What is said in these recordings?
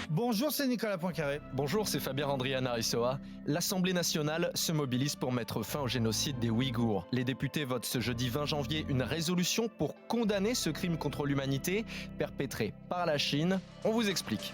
Bonjour, c'est Nicolas Poincaré. Bonjour, c'est Fabien Randrian-Arissoa. L'Assemblée nationale se mobilise pour mettre fin au génocide des Ouïghours. Les députés votent ce jeudi 20 janvier une résolution pour condamner ce crime contre l'humanité perpétré par la Chine. On vous explique.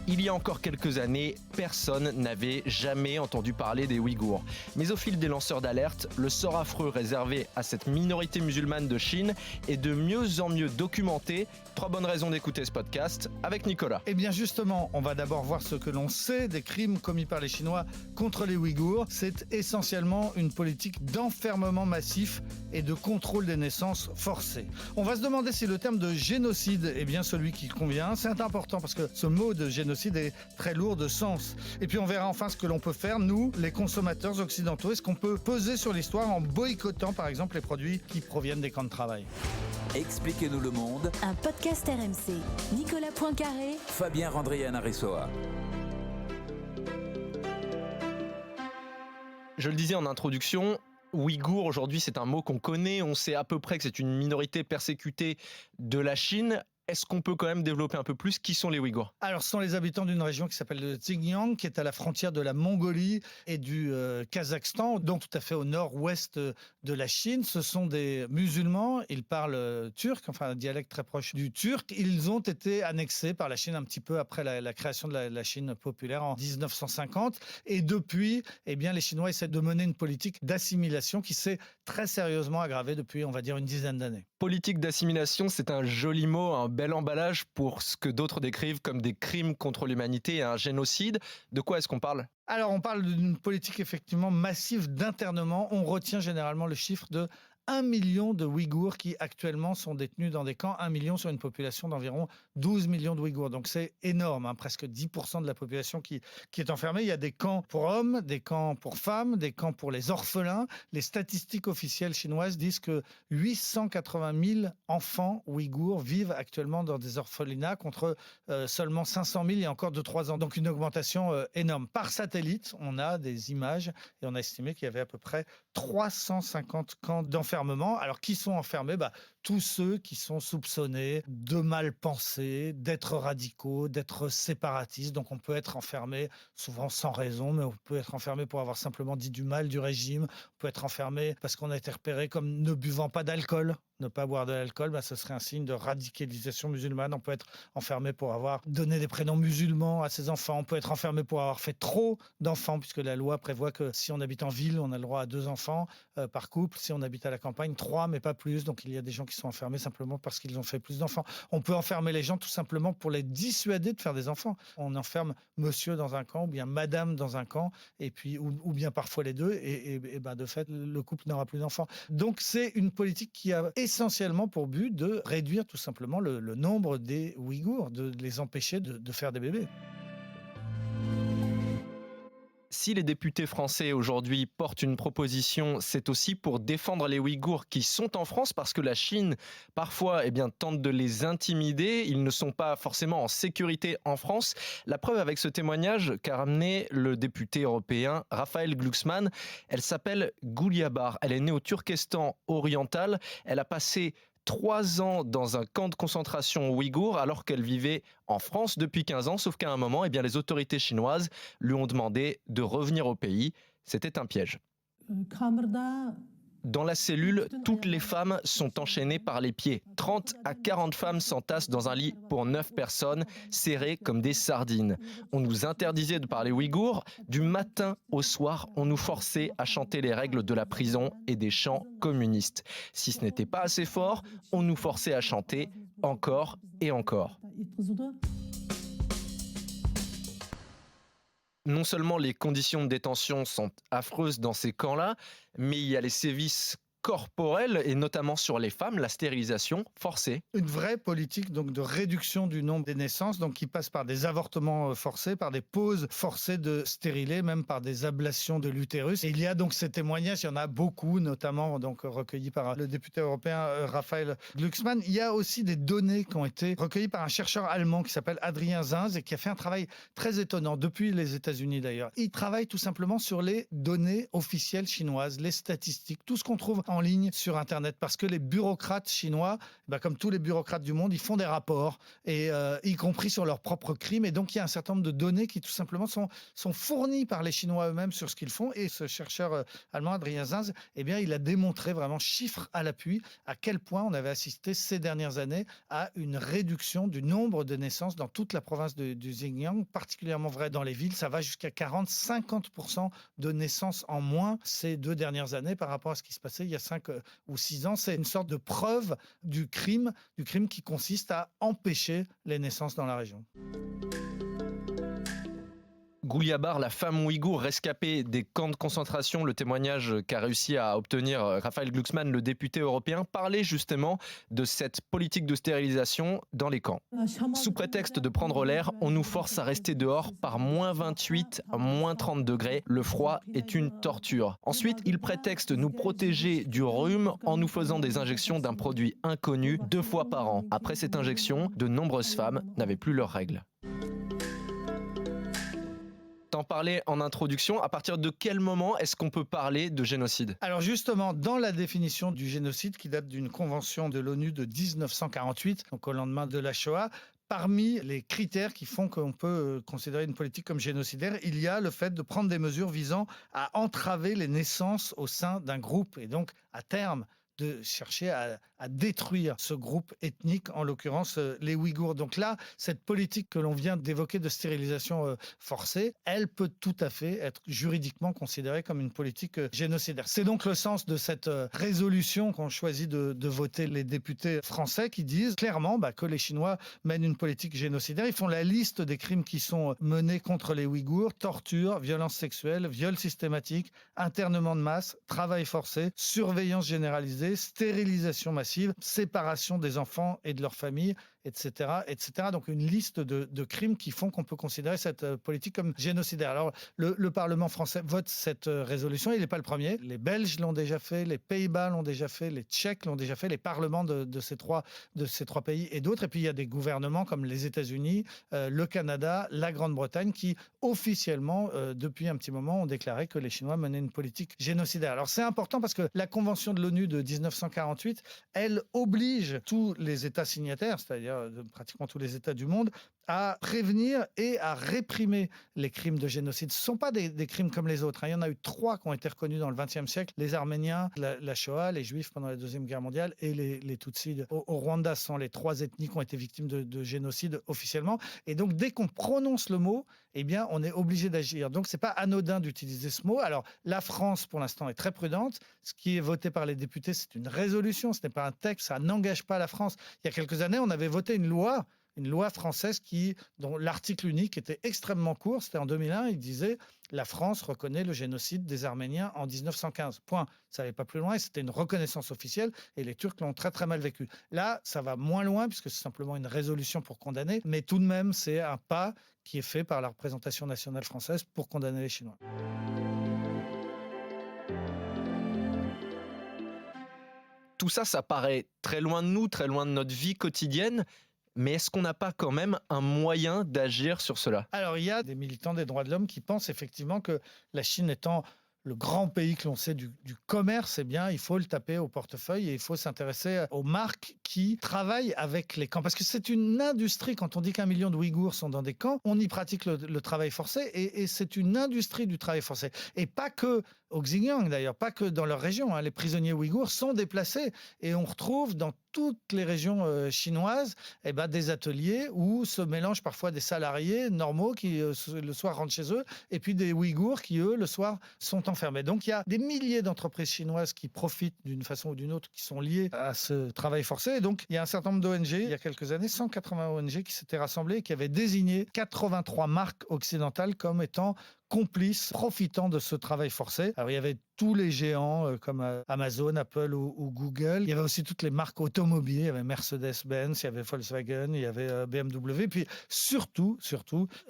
Il y a encore quelques années, personne n'avait jamais entendu parler des Ouïghours. Mais au fil des lanceurs d'alerte, le sort affreux réservé à cette minorité musulmane de Chine est de mieux en mieux documenté. 3 bonnes raisons d'écouter ce podcast avec Nicolas. Eh bien justement, on va d'abord voir ce que l'on sait des crimes commis par les Chinois contre les Ouïghours. C'est essentiellement une politique d'enfermement massif et de contrôle des naissances forcées. On va se demander si le terme de génocide est bien celui qui convient. C'est important parce que ce mot de génocide est très lourd de sens. Et puis on verra enfin ce que l'on peut faire, nous, les consommateurs occidentaux. Est-ce qu'on peut peser sur l'histoire en boycottant par exemple les produits qui proviennent des camps de travail ? Expliquez-nous le monde. Un podcast RMC. Nicolas Poincaré. Fabien Randrian-Arissoa. Je le disais en introduction, Ouïghour, aujourd'hui, c'est un mot qu'on connaît. On sait à peu près que c'est une minorité persécutée de la Chine. Est-ce qu'on peut quand même développer un peu plus qui sont les Ouïghours ? Alors, ce sont les habitants d'une région qui s'appelle le Xinjiang, qui est à la frontière de la Mongolie et du Kazakhstan, donc tout à fait au nord-ouest de la Chine. Ce sont des musulmans, ils parlent turc, enfin un dialecte très proche du turc. Ils ont été annexés par la Chine un petit peu après la création de la Chine populaire en 1950. Et depuis, eh bien, les Chinois essaient de mener une politique d'assimilation qui s'est très sérieusement aggravée depuis, on va dire, une dizaine d'années. Politique d'assimilation, c'est un joli mot, un bel emballage pour ce que d'autres décrivent comme des crimes contre l'humanité et un génocide. De quoi est-ce qu'on parle ? Alors, on parle d'une politique effectivement massive d'internement. On retient généralement le chiffre de 1 million de Ouïghours qui actuellement sont détenus dans des camps, 1 million sur une population d'environ 12 millions de Ouïghours. Donc c'est énorme, presque 10% de la population qui est enfermée. Il y a des camps pour hommes, des camps pour femmes, des camps pour les orphelins. Les statistiques officielles chinoises disent que 880 000 enfants Ouïghours vivent actuellement dans des orphelinats contre seulement 500 000 il y a encore 2-3 ans. Donc une augmentation énorme. Par satellite, on a des images et on a estimé qu'il y avait à peu près 350 camps d'enfermement. Alors, qui sont enfermés ? Tous ceux qui sont soupçonnés de mal penser, d'être radicaux, d'être séparatistes. Donc, on peut être enfermé, souvent sans raison, mais on peut être enfermé pour avoir simplement dit du mal du régime. On peut être enfermé parce qu'on a été repéré comme ne buvant pas d'alcool. Ne pas boire de l'alcool, ce serait un signe de radicalisation musulmane. On peut être enfermé pour avoir donné des prénoms musulmans à ses enfants. On peut être enfermé pour avoir fait trop d'enfants, puisque la loi prévoit que si on habite en ville, on a le droit à 2 enfants par couple. Si on habite à la campagne, 3, mais pas plus. Donc il y a des gens qui sont enfermés simplement parce qu'ils ont fait plus d'enfants. On peut enfermer les gens tout simplement pour les dissuader de faire des enfants. On enferme monsieur dans un camp ou bien madame dans un camp, et puis ou bien parfois les deux, et de fait, le couple n'aura plus d'enfants. Donc c'est une politique qui a essentiellement pour but de réduire tout simplement le nombre des Ouïghours, de les empêcher de faire des bébés. Si les députés français aujourd'hui portent une proposition, c'est aussi pour défendre les Ouïghours qui sont en France, parce que la Chine, parfois, tente de les intimider. Ils ne sont pas forcément en sécurité en France. La preuve avec ce témoignage qu'a ramené le député européen Raphaël Glucksmann. Elle s'appelle Gulyabar. Elle est née au Turkestan oriental. Elle a passé 3 ans dans un camp de concentration ouïghour alors qu'elle vivait en France depuis 15 ans, sauf qu'à un moment, les autorités chinoises lui ont demandé de revenir au pays. C'était un piège. Dans la cellule, toutes les femmes sont enchaînées par les pieds. 30 à 40 femmes s'entassent dans un lit pour 9 personnes, serrées comme des sardines. On nous interdisait de parler ouïghour. Du matin au soir, on nous forçait à chanter les règles de la prison et des chants communistes. Si ce n'était pas assez fort, on nous forçait à chanter encore et encore. Non seulement les conditions de détention sont affreuses dans ces camps-là, mais il y a les sévices corporelle et notamment sur les femmes, la stérilisation forcée. Une vraie politique donc de réduction du nombre des naissances, donc qui passe par des avortements forcés, par des pauses forcées de stérilés, même par des ablations de l'utérus. Et il y a donc ces témoignages, il y en a beaucoup, notamment donc recueillis par le député européen Raphaël Glucksmann. Il y a aussi des données qui ont été recueillies par un chercheur allemand qui s'appelle Adrien Zinz et qui a fait un travail très étonnant depuis les États-Unis d'ailleurs. Il travaille tout simplement sur les données officielles chinoises, les statistiques, tout ce qu'on trouve en ligne sur Internet, parce que les bureaucrates chinois, comme tous les bureaucrates du monde, ils font des rapports, et y compris sur leurs propres crimes. Et donc, il y a un certain nombre de données qui, tout simplement, sont fournies par les Chinois eux-mêmes sur ce qu'ils font. Et ce chercheur allemand, Adrien Zinz, il a démontré vraiment, chiffres à l'appui, à quel point on avait assisté ces dernières années à une réduction du nombre de naissances dans toute la province du Xinjiang, particulièrement vrai dans les villes. Ça va jusqu'à 40-50% de naissances en moins ces 2 dernières années par rapport à ce qui se passait il y a 5 ou 6 ans. C'est une sorte de preuve du crime qui consiste à empêcher les naissances dans la région. Gouliabar, la femme ouïghour rescapée des camps de concentration, le témoignage qu'a réussi à obtenir Raphaël Glucksmann, le député européen, parlait justement de cette politique de stérilisation dans les camps. Sous prétexte de prendre l'air, on nous force à rester dehors par moins 28, moins 30 degrés. Le froid est une torture. Ensuite, il prétexte nous protéger du rhume en nous faisant des injections d'un produit inconnu 2 fois par an. Après cette injection, de nombreuses femmes n'avaient plus leurs règles. T'en parlais en introduction, à partir de quel moment est-ce qu'on peut parler de génocide ? Alors justement, dans la définition du génocide qui date d'une convention de l'ONU de 1948, donc au lendemain de la Shoah, parmi les critères qui font qu'on peut considérer une politique comme génocidaire, il y a le fait de prendre des mesures visant à entraver les naissances au sein d'un groupe et donc à terme de chercher à détruire ce groupe ethnique, en l'occurrence les Ouïghours. Donc là, cette politique que l'on vient d'évoquer de stérilisation forcée, elle peut tout à fait être juridiquement considérée comme une politique génocidaire. C'est donc le sens de cette résolution qu'ont choisi de voter les députés français qui disent clairement que les Chinois mènent une politique génocidaire. Ils font la liste des crimes qui sont menés contre les Ouïghours: torture, violence sexuelle, viol systématique, internement de masse, travail forcé, surveillance généralisée, stérilisation massive, séparation des enfants et de leurs familles, etc., etc. Donc une liste de crimes qui font qu'on peut considérer cette politique comme génocidaire. Alors le Parlement français vote cette résolution, il n'est pas le premier. Les Belges l'ont déjà fait, les Pays-Bas l'ont déjà fait, les Tchèques l'ont déjà fait, les parlements de ces trois pays et d'autres. Et puis il y a des gouvernements comme les États-Unis, le Canada, la Grande-Bretagne qui officiellement, depuis un petit moment, ont déclaré que les Chinois menaient une politique génocidaire. Alors c'est important parce que la Convention de l'ONU de 1948, elle oblige tous les États signataires, c'est-à-dire pratiquement tous les États du monde, à prévenir et à réprimer les crimes de génocide. Ce ne sont pas des crimes comme les autres. Il y en a eu 3 qui ont été reconnus dans le XXe siècle. Les Arméniens, la Shoah, les Juifs pendant la Deuxième Guerre mondiale et les Tutsis au Rwanda. Ce sont les 3 ethnies qui ont été victimes de génocide officiellement. Et donc, dès qu'on prononce le mot, on est obligé d'agir. Donc, ce n'est pas anodin d'utiliser ce mot. Alors, la France, pour l'instant, est très prudente. Ce qui est voté par les députés, c'est une résolution. Ce n'est pas un texte. Ça n'engage pas la France. Il y a quelques années, on avait voté une loi française dont l'article unique était extrêmement court. C'était en 2001. Il disait « La France reconnaît le génocide des Arméniens en 1915 ». Point. Ça n'allait pas plus loin et c'était une reconnaissance officielle et les Turcs l'ont très très mal vécu. Là, ça va moins loin puisque c'est simplement une résolution pour condamner. Mais tout de même, c'est un pas qui est fait par la représentation nationale française pour condamner les Chinois. Tout ça, ça paraît très loin de nous, très loin de notre vie quotidienne. Mais est-ce qu'on n'a pas quand même un moyen d'agir sur cela ? Alors, il y a des militants des droits de l'homme qui pensent effectivement que la Chine étant le grand pays que l'on sait du commerce, il faut le taper au portefeuille et il faut s'intéresser aux marques qui travaillent avec les camps. Parce que c'est une industrie, quand on dit qu'1 million de Ouïghours sont dans des camps, on y pratique le travail forcé et c'est une industrie du travail forcé. Et pas que au Xinjiang d'ailleurs, pas que dans leur région. Les prisonniers ouïghours sont déplacés et on retrouve dans toutes les régions chinoises des ateliers où se mélangent parfois des salariés normaux qui le soir rentrent chez eux et puis des Ouïghours qui eux le soir sont enfermés. Donc il y a des milliers d'entreprises chinoises qui profitent d'une façon ou d'une autre, qui sont liées à ce travail forcé. Et donc il y a un certain nombre d'ONG, il y a quelques années, 180 ONG qui s'étaient rassemblées et qui avaient désigné 83 marques occidentales comme étant complices, profitant de ce travail forcé. Alors, il y avait tous les géants comme Amazon, Apple ou Google. Il y avait aussi toutes les marques automobiles. Il y avait Mercedes-Benz, il y avait Volkswagen, il y avait BMW. Puis surtout,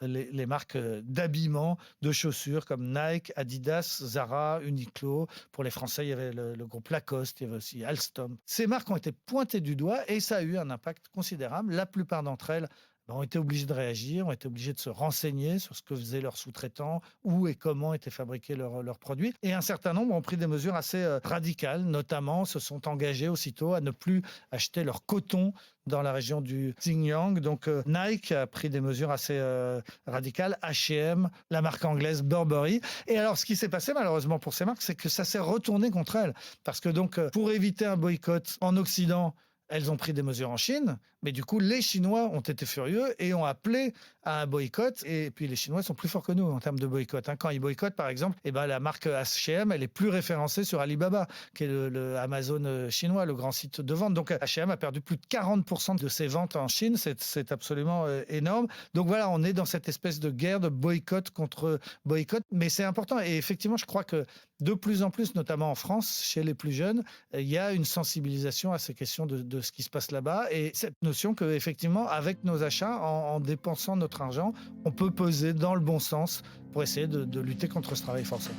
les marques d'habillement, de chaussures comme Nike, Adidas, Zara, Uniqlo. Pour les Français, il y avait le groupe Lacoste, il y avait aussi Alstom. Ces marques ont été pointées du doigt et ça a eu un impact considérable. La plupart d'entre elles ont été obligés de réagir, ont été obligés de se renseigner sur ce que faisaient leurs sous-traitants, où et comment étaient fabriqués leurs produits. Et un certain nombre ont pris des mesures assez radicales, notamment se sont engagés aussitôt à ne plus acheter leur coton dans la région du Xinjiang. Donc Nike a pris des mesures assez radicales, H&M, la marque anglaise Burberry. Et alors ce qui s'est passé malheureusement pour ces marques, c'est que ça s'est retourné contre elles. Parce que donc pour éviter un boycott en Occident, elles ont pris des mesures en Chine, mais du coup, les Chinois ont été furieux et ont appelé à un boycott. Et puis, les Chinois sont plus forts que nous en termes de boycott. Quand ils boycottent, par exemple, la marque H&M, elle est plus référencée sur Alibaba, qui est le Amazon chinois, le grand site de vente. Donc, H&M a perdu plus de 40% de ses ventes en Chine. C'est absolument énorme. Donc, voilà, on est dans cette espèce de guerre de boycott contre boycott. Mais c'est important. Et effectivement, je crois que de plus en plus, notamment en France, chez les plus jeunes, il y a une sensibilisation à ces questions de ce qui se passe là-bas. Et cette notion qu'effectivement, avec nos achats, en dépensant notre argent, on peut peser dans le bon sens pour essayer de lutter contre ce travail forcé.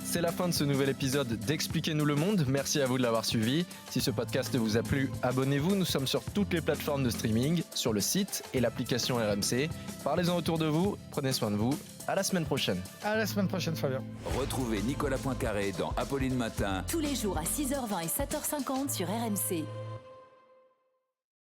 C'est la fin de ce nouvel épisode d'Expliquez-nous le monde. Merci à vous de l'avoir suivi. Si ce podcast vous a plu, abonnez-vous. Nous sommes sur toutes les plateformes de streaming, sur le site et l'application RMC. Parlez-en autour de vous. Prenez soin de vous. À la semaine prochaine. À la semaine prochaine, Fabien. Retrouvez Nicolas Poincaré dans Apolline Matin. Tous les jours à 6h20 et 7h50 sur RMC.